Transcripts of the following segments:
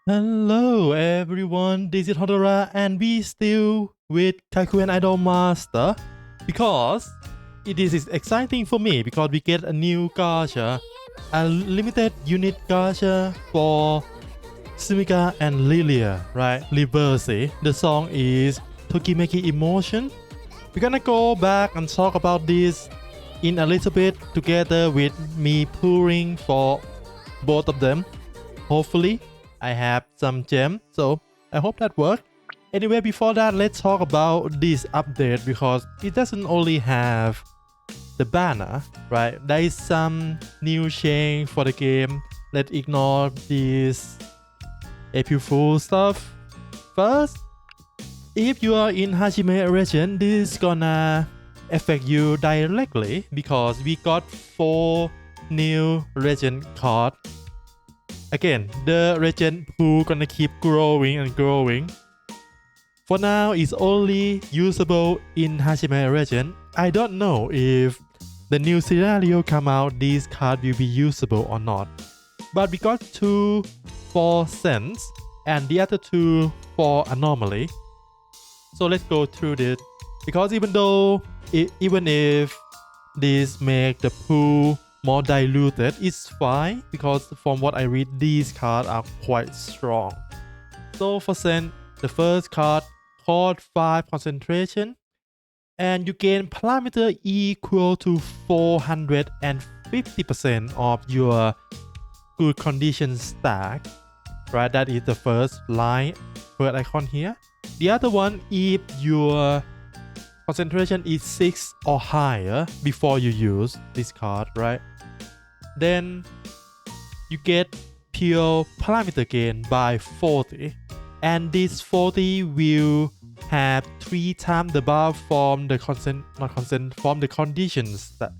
Hello everyone, this is Hodora and we still with Kaku and Idol Master because this is exciting for me because we get a new gacha, a limited unit gacha for Sumika and Lilia, right? Reverse. The song is Tokimeki Emotion. We're gonna go back and talk about this in a little bit together with me pouring for both of them. Hopefully I have some gem, so I hope that works. Anyway, before that, let's talk about this update because it doesn't only have the banner, right? There is some new change for the game. Let's ignore this April Fool stuff. First, if you are in Hajime region, this is gonna affect you directly because we got 4 new legend cards. Again, the legend pool gonna keep growing and growing. For now, it's only usable in Hajime region. I don't know if the new scenario come out, this card will be usable or not. But we got 2 for sense and the other 2 for anomaly. So let's go through this. Because even if this make the pool more diluted, it's fine because from what I read, these cards are quite strong. So for Sen, the first card called 5 concentration, and you gain parameter equal to 450% of your good condition stack, right? That is the first line, first icon here. The other one, if your concentration is 6 or higher before you use this card, right? Then you get pure parameter gain by 40, and this 40 will have 3 times the buff from the from the conditions that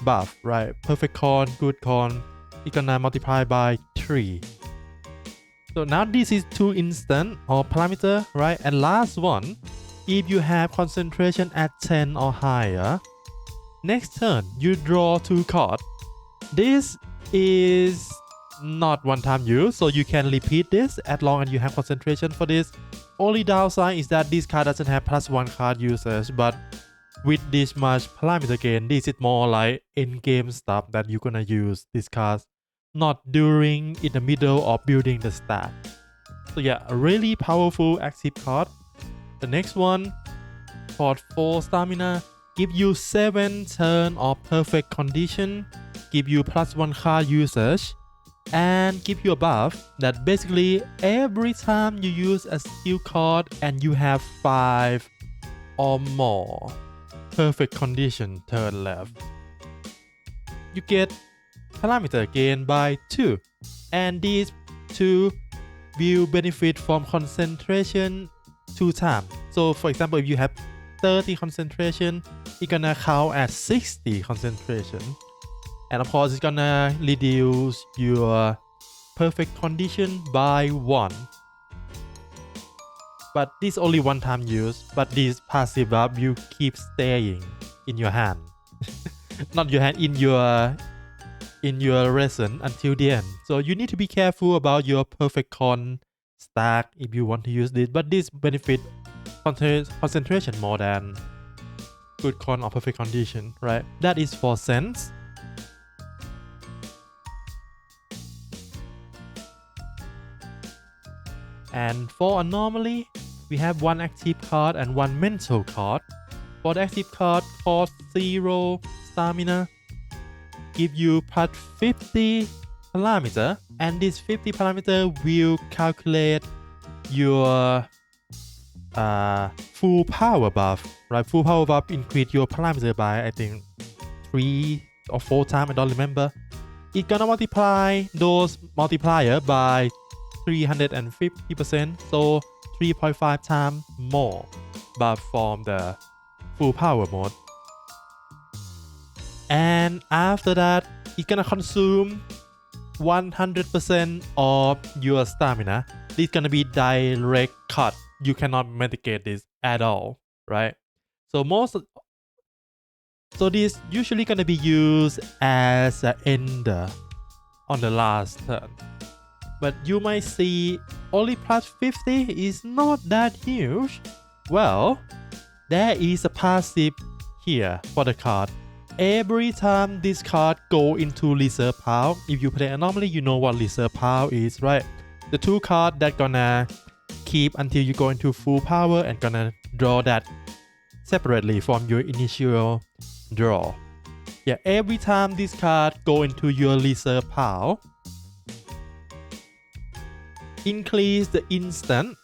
buff, right? Perfect con, good con, it's gonna multiply by 3. So now this is 2 instant or parameter, right? And last one, if you have concentration at 10 or higher, next turn you draw 2 cards. This is not one-time use, so you can repeat this as long as you have concentration for this. Only downside is that this card doesn't have +1 card usage, but with this much parameter gain, this is more like in-game stuff that you're gonna use this card, not during in the middle of building the stack. So yeah, a really powerful active card. The next one, called 4 stamina, give you 7 turn of perfect condition, give you +1 card usage, and give you a buff that basically every time you use a skill card and you have 5 or more perfect condition turn left, you get parameter gain by 2, and these 2 will benefit from concentration 2 times. So for example, if you have 30 concentration, it's gonna count as 60 concentration, and of course it's gonna reduce your perfect condition by 1. But this only one time use, but this passive buff will keep staying in your hand not your hand, in your resin until the end. So you need to be careful about your perfect con stack if you want to use this, but this benefit concentration more than good con or perfect condition, right? That is for sense. And for anomaly, we have 1 active card and 1 mental card. For the active card, cost 0 stamina, give you +50 parameter, and this 50 parameter will calculate your full power buff, right? Full power buff increase your parameter by I think 3 or 4 times, I don't remember. It's gonna multiply those multiplier by 350%, so 3.5 times more buff from the full power mode. And after that, it's gonna consume 100% of your stamina. This is gonna be direct cut. You cannot mitigate this at all, right? So this usually gonna be used as an ender on the last turn. But you might see only plus 50 is not that huge. Well, there is a passive here for the card. Every time this card go into reserve pile, if you play anomaly, you know what reserve pile is, right? The 2 cards that gonna keep until you go into full power and gonna draw that separately from your initial draw. Yeah, every time this card go into your reserve pile, increase the instant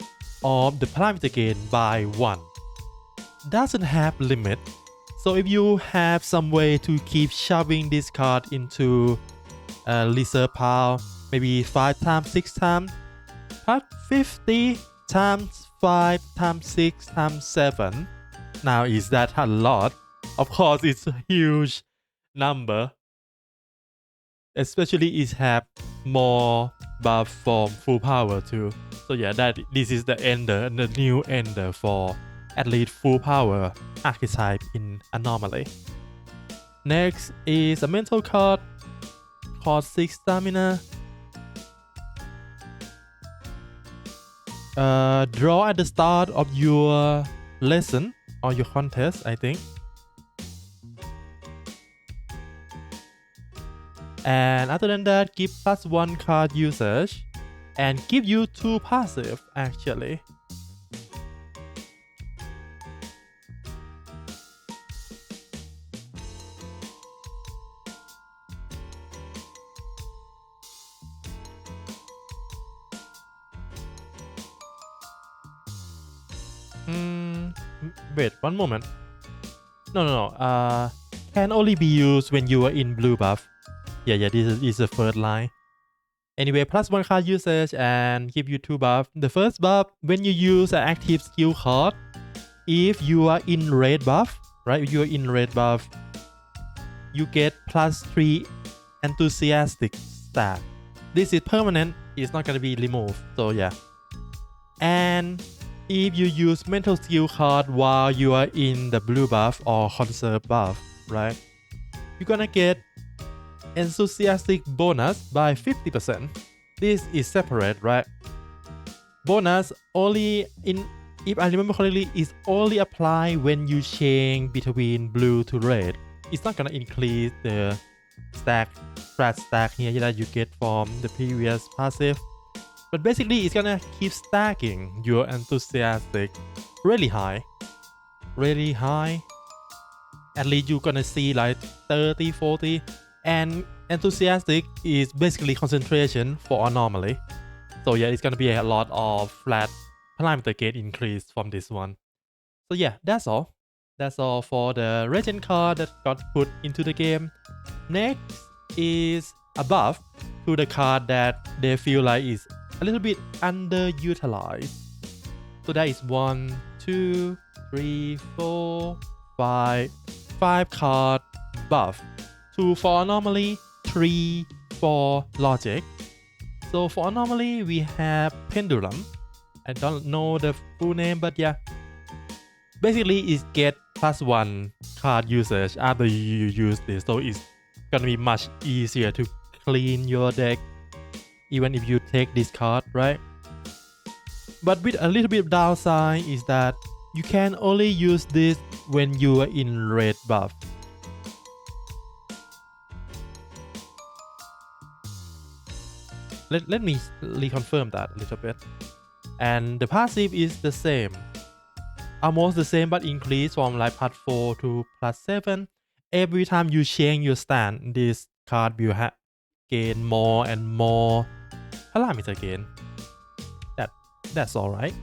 of the parameter gain by 1. Doesn't have limit, so if you have some way to keep shoving this card into reserve pile, maybe 5 times, 6 times, plus 50 times 5 times 6 times 7. Now is that a lot? Of course it's a huge number, especially it have more buff from full power too. So yeah, this is the ender, the new ender for at least full power archetype in anomaly. Next is a mental card, cost 6 stamina. Draw at the start of your lesson or your contest, I think. And other than that, give +1 card usage and give you 2 passive actually. Wait, one moment. No. Can only be used when you are in blue buff. Yeah, this is the first line. Anyway, +1 card usage and give you 2 buff. The first buff, when you use an active skill card, if you are in red buff, right? If you are in red buff, you get +3 enthusiastic stat. This is permanent, it's not gonna be removed, so yeah. And if you use mental skill card while you are in the blue buff or conserve buff, right? You're gonna get enthusiastic bonus by 50%. This is separate, right? Bonus only in, if I remember correctly, is only apply when you change between blue to red. It's not gonna increase the stack, strat stack here that you get from the previous passive. But basically, it's gonna keep stacking your enthusiastic really high. Really high. At least you're gonna see like 30, 40. And enthusiastic is basically concentration for anomaly. So yeah, it's gonna be a lot of flat parameter gain increase from this one. So yeah, that's all. That's all for the legend card that got put into the game. Next is a buff to the card that they feel like is a little bit underutilized. So that is 1, 2, 3, 4, 5 card buff. 2 for anomaly, 3 for logic. So for anomaly, we have pendulum. I don't know the full name, but yeah. Basically, it get +1 card usage after you use this. So it's gonna be much easier to clean your deck even if you take this card, right? But with a little bit of downside is that you can only use this when you are in red buff. Let me reconfirm that a little bit. And the passive is the same. Almost the same, but increase from like +4 to +7. Every time you change your stand, this card will gain more and more parameter gain. That's alright.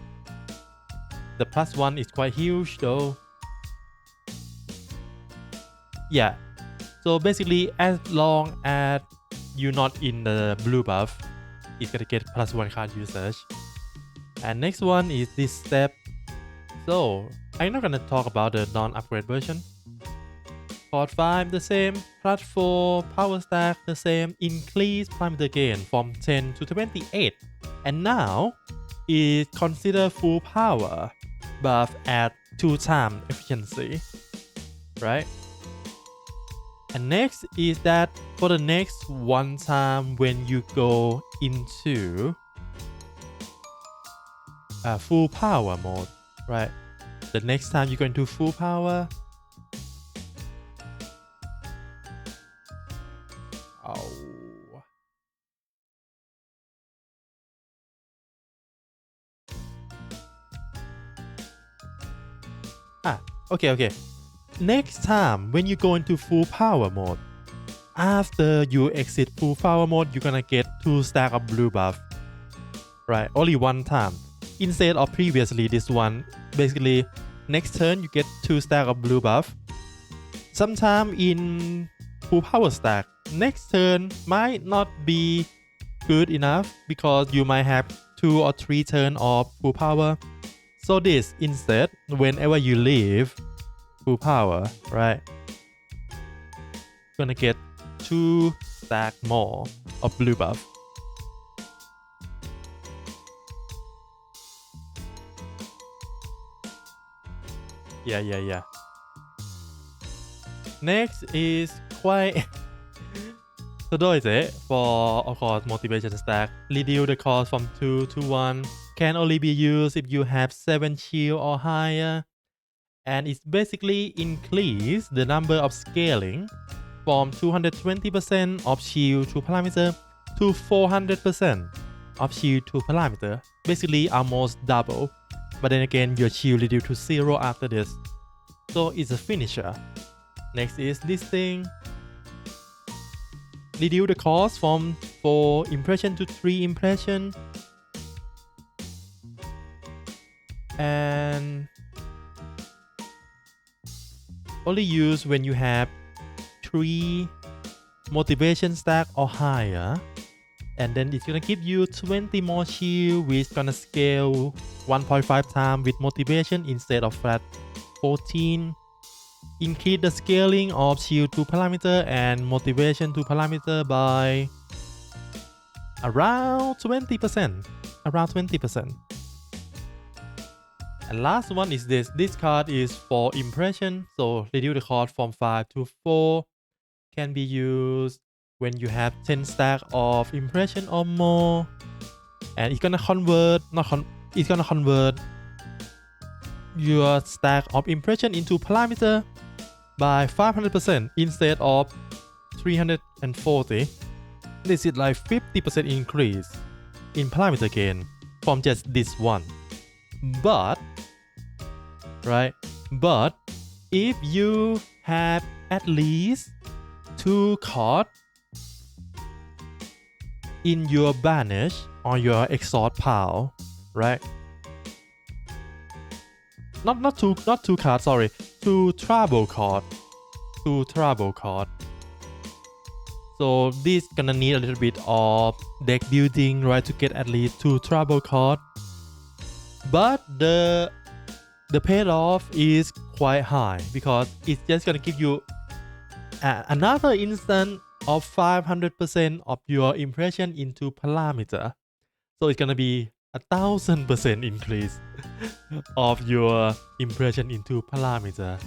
The +1 is quite huge though. Yeah. So basically, as long as you're not in the blue buff, it's gonna get +1 card usage. And next one is this step. So I'm not gonna talk about the non-upgrade version. Port 5 the same, +4 power stack the same, increase parameter gain from 10 to 28. And now is considered full power buff at 2 times efficiency, right? And next is that for the next 1 time when you go into full power mode, right? The next time you go into full power, okay. Next time when you go into full power mode, after you exit full power mode, you're gonna get 2 stack of blue buff, right? Only one time, instead of previously this one. Basically, next turn you get 2 stack of blue buff. Sometime in full power stack, next turn might not be good enough because you might have 2 or 3 turn of full power. So this instead, whenever you leave full power, right, gonna get 2 stack more of blue buff. Yeah. Next is quite for, of course, motivation stack. Reduce the cost from 2 to 1. Can only be used if you have 7 shield or higher. And it's basically increase the number of scaling from 220% of shield to parameter to 400% of shield to parameter. Basically almost double. But then again, your shield reduced to 0 after this. So it's a finisher. Next is this thing. Reduce the cost from 4 impression to 3 impression. And only use when you have 3 motivation stack or higher. And then it's gonna give you 20 more shield, which is gonna scale 1.5 times with motivation instead of flat 14. Increase the scaling of shield to parameter and motivation to parameter by around 20%. And last one is this. This card is for impression, so reduce the cost from 5 to 4. Can be used when you have 10 stack of impression or more. And it's gonna convert, it's gonna convert your stack of impression into parameter by 500% instead of 340. This is like 50% increase in parameter gain from just this one. But if you have at least 2 cards in your banish or your exhaust pile, right? Not two cards, sorry. 2 trouble card. So this gonna need a little bit of deck building, right, to get at least 2 trouble card. But the payoff is quite high because it's just gonna give you another instant of 500% of your impression into parameter. So it's gonna be 1,000% increase of your impression into parameter.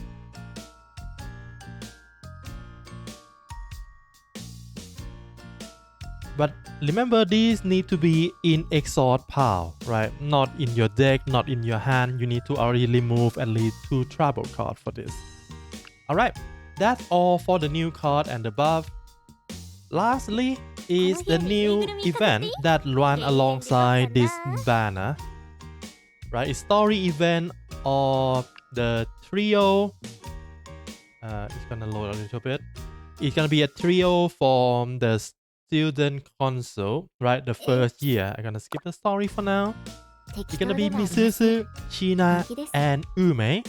But remember, these need to be in exhaust pile, right? Not in your deck, not in your hand. You need to already remove at least 2 trouble cards for this. Alright, that's all for the new card and the buff. Lastly is the new event that run alongside this banner. Right, it's story event of the trio. It's gonna load a little bit. It's gonna be a trio from the student console, right? The first year. I'm gonna skip the story for now. It's gonna be Misuzu, Shina, and Ume.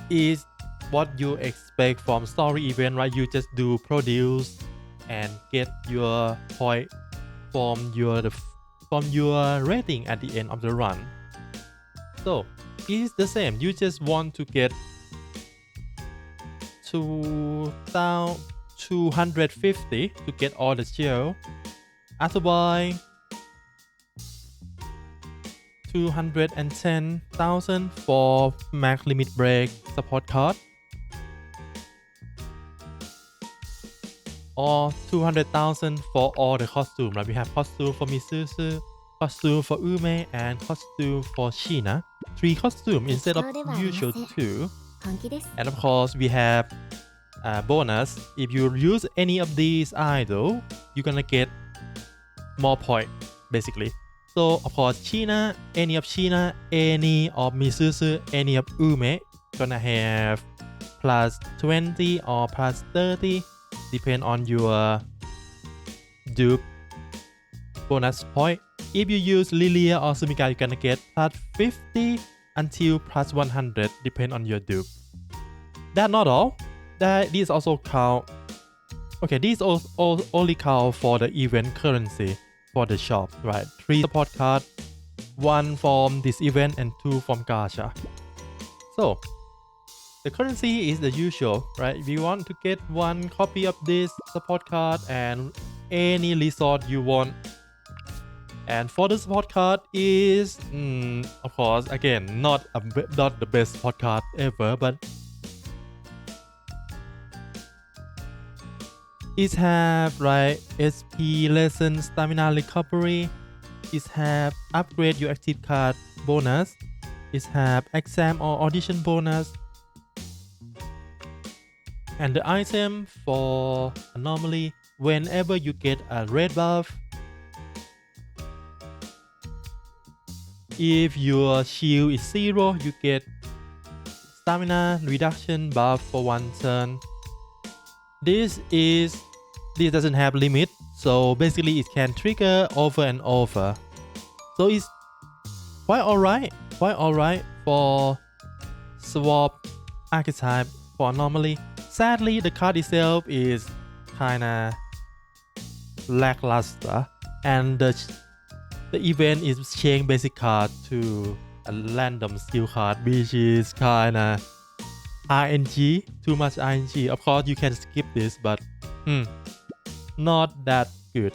Is what you expect from story event, right? You just do produce and get your point from your rating at the end of the run. So it's the same. You just want to get 2,250 to get all the shield. After buying 210,000 for max limit break support card, or 200,000 for all the costume. Right, we have costume for Misuzu, costume for Ume, and costume for Shina. 3 costumes instead of usual 2. And of course, we have bonus. If you use any of these idol, you're gonna get more point, basically. So of course, Shina, any of Misuzu, any of Ume, gonna have plus 20 or plus 30, depend on your dupe bonus point. If you use Lilia or Sumika, you're gonna get plus 50 until plus 100, depend on your dupe. That's not all. These also count. Okay, these only count for the event currency for the shop, right? 3 support card, 1 from this event and 2 from gacha. So the currency is the usual, right? If you want to get 1 copy of this support card and any resort you want. And for the support card is, of course, again, not the best support card ever, but it have right SP lesson stamina recovery. It have upgrade your active card bonus. It have exam or audition bonus. And the item for anomaly, whenever you get a red buff, if your shield is 0, you get stamina reduction buff for 1 turn. This doesn't have limit, so basically it can trigger over and over. So it's quite alright for swap archetype for anomaly. Sadly, the card itself is kinda lackluster, and the event is change basic card to a random skill card, which is kinda RNG, too much RNG. Of course, you can skip this, but not that good.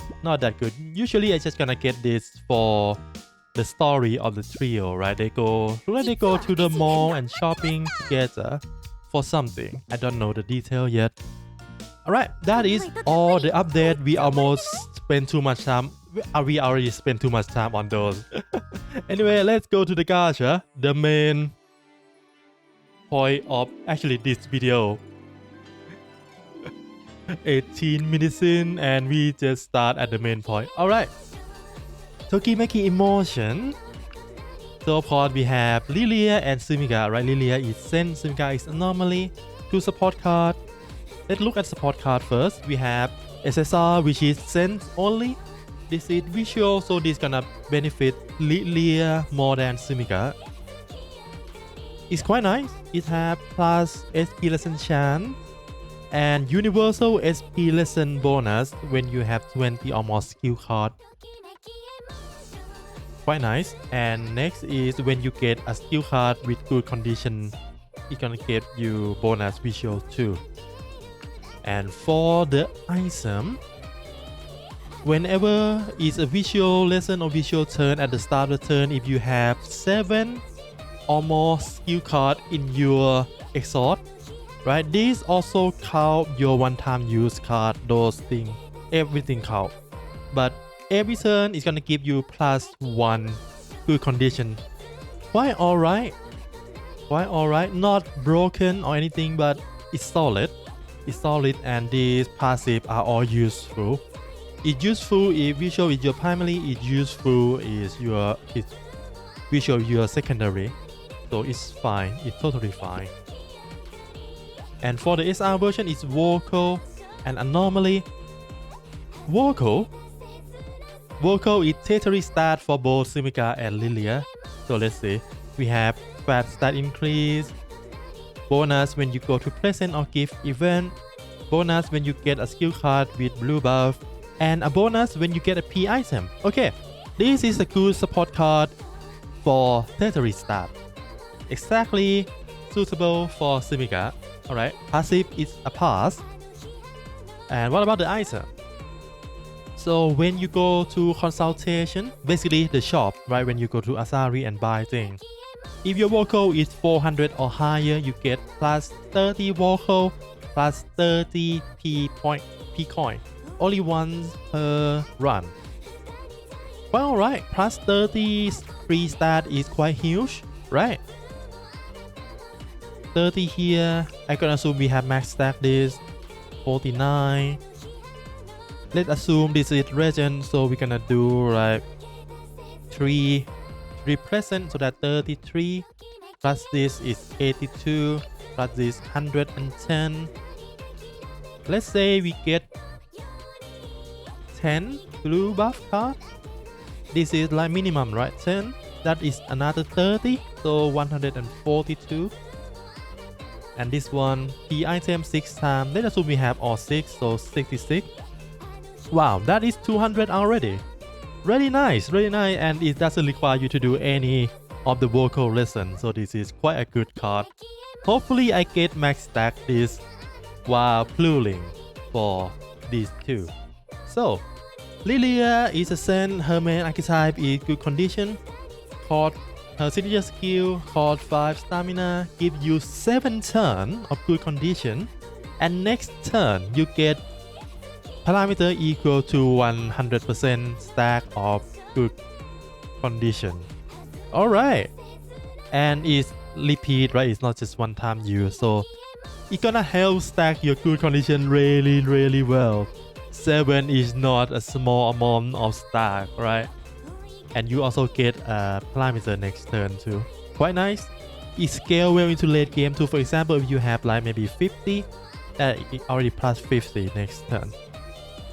Usually, I just gonna get this for the story of the trio, right? They go to the mall and shopping together for something. I don't know the detail yet. Alright, that is all the update. We almost spent too much time. We already spent too much time on those. Anyway, let's go to the gacha, the main point of actually this video. 18 minutes in and we just start at the main point. Alright, Tokimeki Emotion. So of course we have Lilia and Sumika, right? Lilia is Sense, Sumika is Anomaly. 2 support card. Let's look at support card first. We have SSR, which is Sense only. This is visual, so this gonna benefit Lilia more than Sumika. It's quite nice. It have plus SP lesson chance and universal SP lesson bonus when you have 20 or more skill card. Quite nice. And next is when you get a skill card with good condition, it's gonna give you bonus visual too. And for the item, whenever it's a visual lesson or visual turn at the start of the turn, if you have 7 or more skill card in your exhaust, right? This also count your one-time use card, those things, everything count. But every turn is gonna give you plus 1 good condition. Quite alright. Not broken or anything, but it's solid. And these passive are all useful. It's useful if visual is your primary, it's useful is your visual your secondary. So it's fine, it's totally fine. And for the SR version, it's vocal and anomaly. Vocal is tertiary stat for both Sumika and Lilia. So let's see. We have fast stat increase, bonus when you go to present or gift event, bonus when you get a skill card with blue buff, and a bonus when you get a P item. Okay, this is a good support card for tertiary stat. Exactly suitable for Sumika. Alright, passive is a pass. And what about the item? So when you go to consultation, basically the shop, right? When you go to Asari and buy things, if your vocal is 400 or higher, you get plus 30 vocal, plus 30 P coin. Only once per run. Well, right, plus 30 free stat is quite huge, right? 30 here, I can assume we have max stack this, 49. Let's assume this is legend, so we're gonna do like 3 present, so that 33 plus this is 82 plus this 110. Let's say we get 10 blue buff cards. This is like minimum, right? 10. That is another 30, so 142. And this one, key item 6 times. Let's assume we have all 6, so 66. Wow, that is 200 already. Really nice, and it doesn't require you to do any of the vocal lesson, so this is quite a good card. Hopefully I get max stack this while pluling for these two. So, Lilia is a Zen, her main archetype is good condition. Her signature skill called 5 stamina, give you 7 turns of good condition, and next turn you get parameter equal to 100% stack of good condition. Alright, and it's repeat, right? It's not just one time use, so it's gonna help stack your good condition really well. 7 is not a small amount of stack, right? And you also get a parameter next turn too. Quite nice. It scale well into late game too. For example, if you have like maybe 50, it already plus 50 next turn.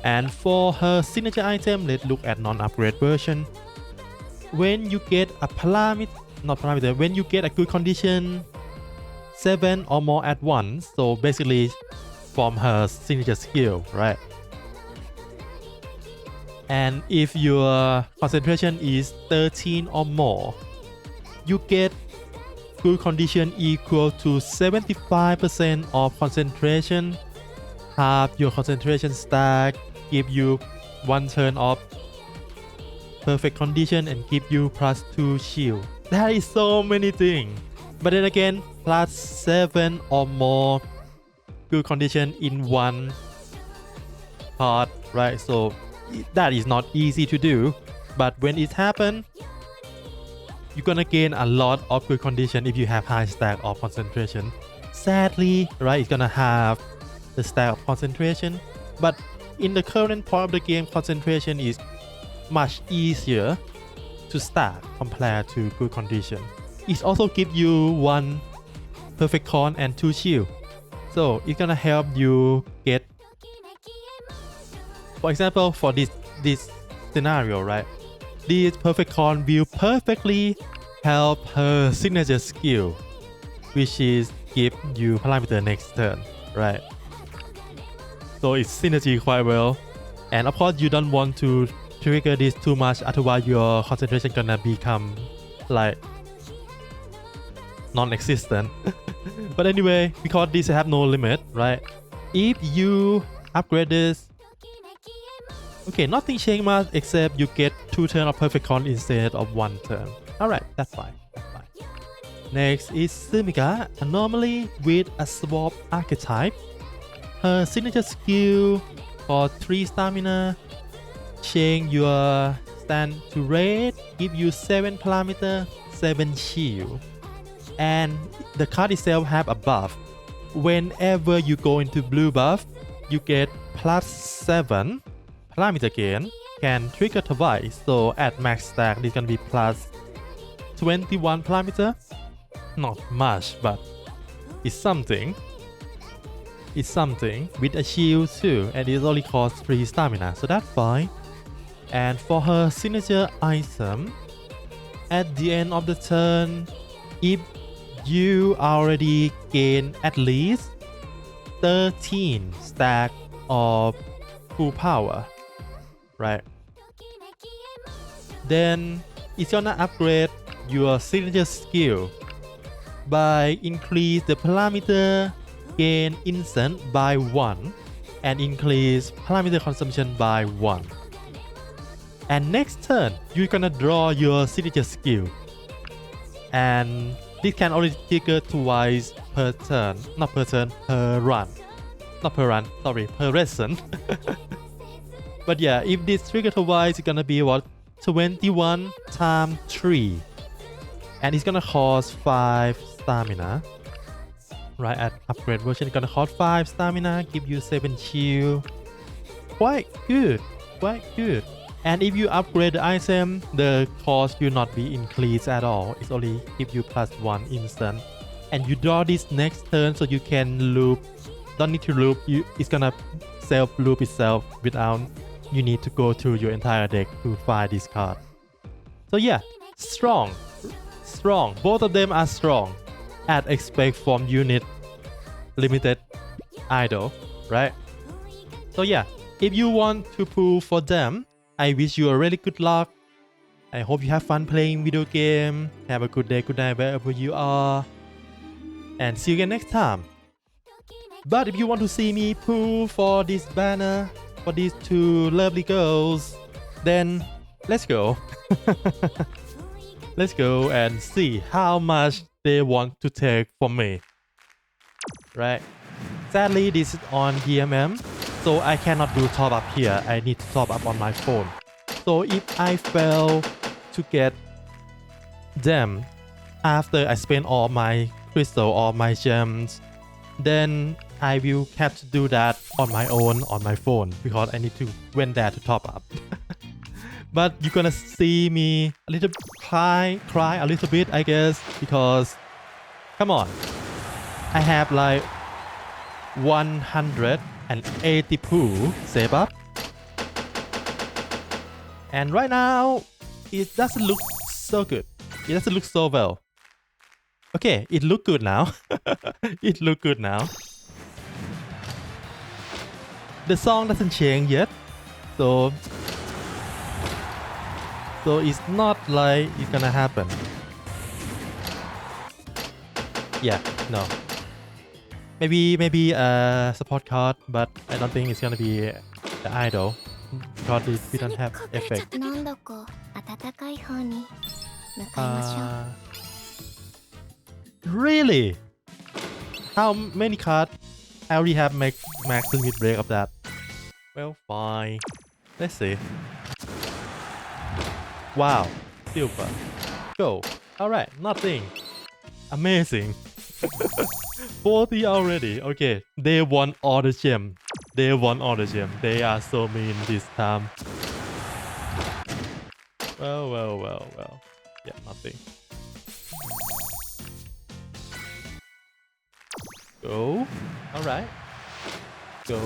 And for her signature item, let's look at non-upgrade version. When you get a when you get a good condition 7 or more at once, so basically from her signature skill, right? And if your concentration is 13 or more, you get good condition equal to 75% of concentration. Half your concentration stack, give you 1 turn of perfect condition, and give you plus 2 shield. That is so many things. But then again, plus 7 or more good condition in one card, right? So that is not easy to do, but when it happens, you're gonna gain a lot of good condition if you have high stack of concentration. Sadly, right, it's gonna have the stack of concentration, but in the current part of the game, concentration is much easier to stack compared to good condition. It also gives you 1 perfect con and 2 shield, so it's gonna help you get, for example, for this scenario, right? This perfect con will perfectly help her signature skill, which is give you parameter next turn, right? So it's synergy quite well. And of course, you don't want to trigger this too much, otherwise your concentration gonna become like non-existent. But anyway, because this have no limit, right? If you upgrade this, okay, nothing changed much except you get 2 turns of perfect con instead of 1 turn. Alright, that's fine. Next is Sumika, anomaly with a swap archetype. Her signature skill for 3 stamina, change your stand to red, give you 7 parameter, 7 shield. And the card itself have a buff. Whenever you go into blue buff, you get plus 7 parameter gain, can trigger twice, so at max stack this can be plus 21 parameter. Not much, but it's something. It's something with a shield too, and it only costs 3 stamina, so that's fine. And for her signature item, at the end of the turn, if you already gain at least 13 stack of full power, right? Then it's gonna upgrade your signature skill by increase the parameter gain instant by 1 and increase parameter consumption by 1. And next turn, you're gonna draw your signature skill. And this can only trigger twice per turn, not per turn, per run. Not per run, sorry, per lesson. But yeah, if this trigger twice, it's gonna be what? 21 times 3, and it's gonna cost 5 stamina. Right, at upgrade version, it's gonna cost 5 stamina, give you 7 shield. Quite good, quite good. And if you upgrade the item, the cost will not be increased at all. It's only give you +1 instant. And you draw this next turn, so you can loop. Don't need to loop. It's gonna self loop itself without you need to go through your entire deck to find this card. So yeah, strong. Both of them are strong. As expect from unit limited idol, right? So yeah, if you want to pull for them, I wish you a really good luck. I hope you have fun playing video game. Have a good day, good night wherever you are, and see you again next time. But if you want to see me pull for this banner for these two lovely girls, then let's go. Let's go and see how much they want to take from me. Right? Sadly, this is on DMM, so I cannot do top up here. I need to top up on my phone. So if I fail to get them after I spend all my crystal or my gems, then I will have to do that on my own on my phone, because I need to went there to top up. But you're gonna see me a little cry a little bit, I guess, because come on, I have like 180 pool save up, and right now it doesn't look so good. It doesn't look so well. Okay, it look good now. It look good now. The song doesn't change yet, so it's not like it's gonna happen. Yeah, no. Maybe a support card, but I don't think it's gonna be the idol, because we don't have effect. Really? How many cards? I already have max limit break of that. Well, fine. Let's see. Wow, silver. Go. Alright, nothing. Amazing. 40 already. Okay, they won all the gem. They are so mean this time. Well. Yeah, nothing. Go. Alright. Go.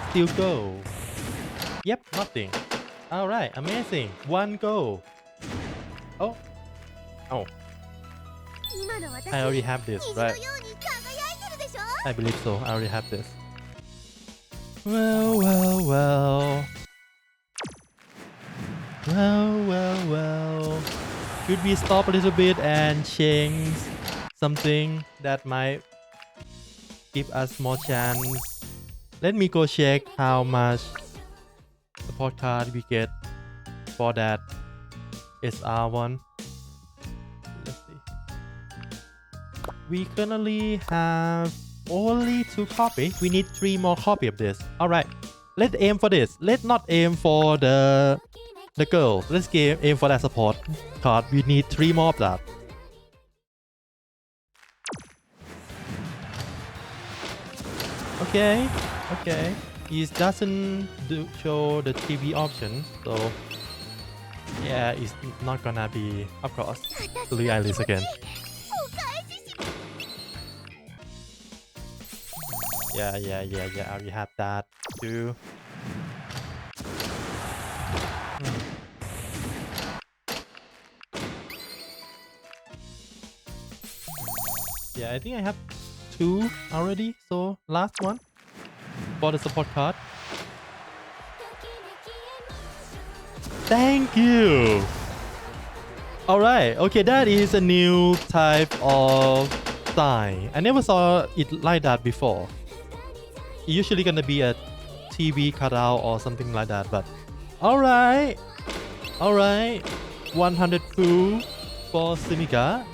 Still go. Yep, nothing. Alright, amazing. One go. Oh. I already have this, right? I believe so. I already have this. Well. Should we stop a little bit and change something that might give us more chance? Let me go check how much support card we get for that SR one. Let's see. We currently have only 2 copies. We need 3 more copies of this. Alright, let's aim for this. Let's not aim for the girl. Let's aim for that support card. We need 3 more of that. Okay. It doesn't show the TV option, so yeah, it's not gonna be, of course, Blue Iris again. Yeah, I already have that too. Yeah, I think I have 2 already, so last one for the support card. Thank you. Alright, okay, that is a new type of sign. I never saw it like that before. It's usually gonna be a TV cutout or something like that, but alright. 100 pool for Simika.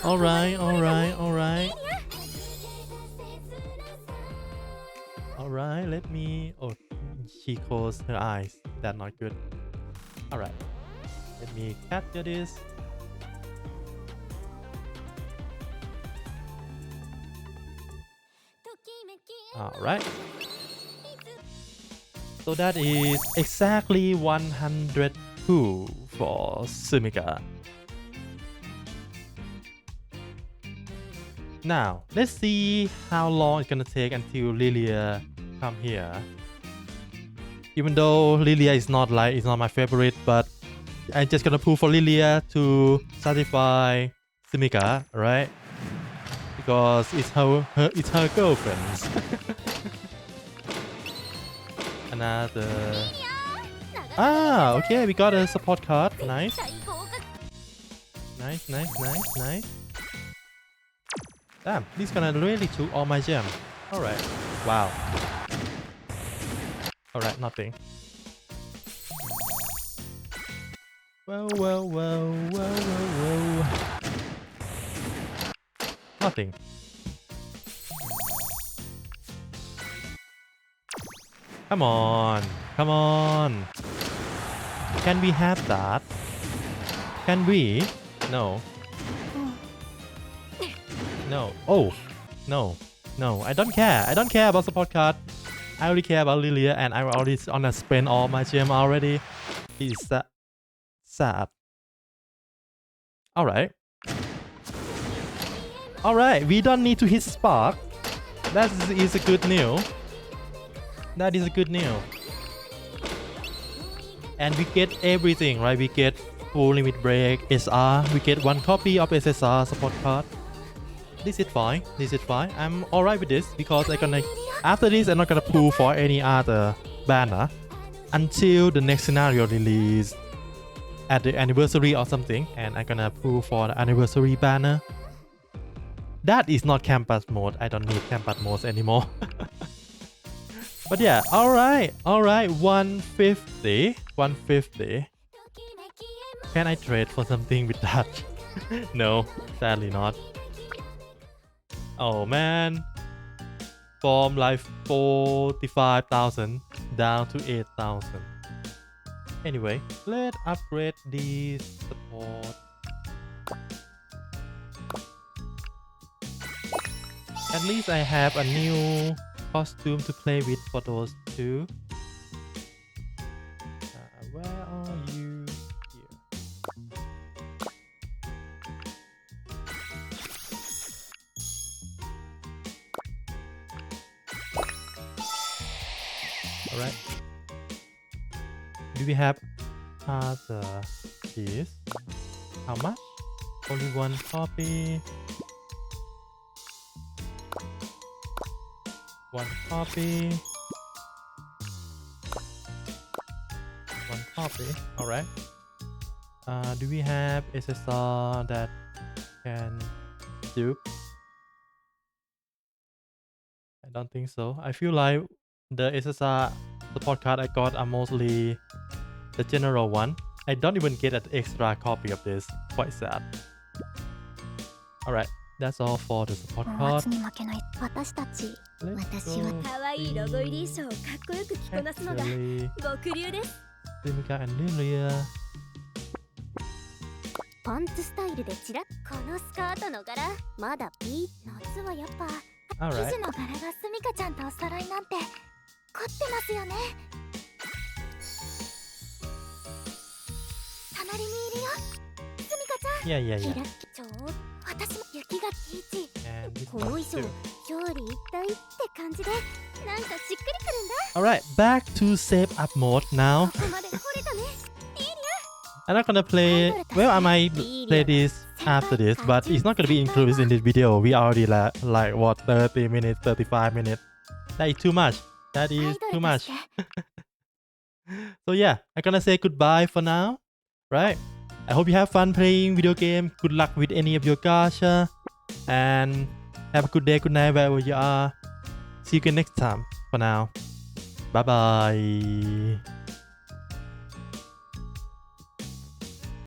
Alright. Alright, let me... Oh, she closed her eyes. That's not good. Alright. Let me capture this. Alright. So that is exactly 102 for Sumika. Now, let's see how long it's gonna take until Lilia come here. Even though Lilia is not my favorite, but I'm just gonna pull for Lilia to satisfy Sumika, right? Because it's her girlfriend. Another. Ah, okay, we got a support card. Nice. Nice. Damn, this gonna really took all my gem. Alright. Wow. Alright, nothing. Whoa. Nothing. Come on. Can we have that? Can we? No. Oh, no. I don't care. I don't care about support card. I only care about Lilia, and I'm already gonna spend all my gem already. It's sad. Alright, we don't need to hit spark. That is a good news. And we get everything, right? We get full limit break, SR. We get 1 copy of SSR support card. This is fine. I'm alright with this because after this I'm not gonna pull for any other banner until the next scenario release at the anniversary or something, and I'm gonna pull for the anniversary banner. That is not campus mode. I don't need campus modes anymore. But yeah, alright, 150. Can I trade for something with that? No, sadly not. Oh man, from like 45,000 down to 8,000. Anyway, let's upgrade this support. At least I have a new costume to play with for those two. Where are you? Here. Alright. Do we have other keys? How much? Only 1 copy. 1 copy. 1 copy. Alright. Do we have SSR that can dupe? I don't think so. I feel like the SSR support card I got are mostly the general one. I don't even get an extra copy of this. Quite sad. Alright, that's all for the support card. Let's go. Actually, Sumika and Lilia. Alright. Yeah. And this one too. Alright, back to save up mode now. I'm not gonna play. Well, I might play this after this, but it's not gonna be included in this video. We already like what, 30 minutes, 35 minutes. That is too much. So yeah, I'm gonna say goodbye for now. Right? I hope you have fun playing video game. Good luck with any of your gacha, and have a good day, good night wherever you are. See you again next time. For now, bye bye.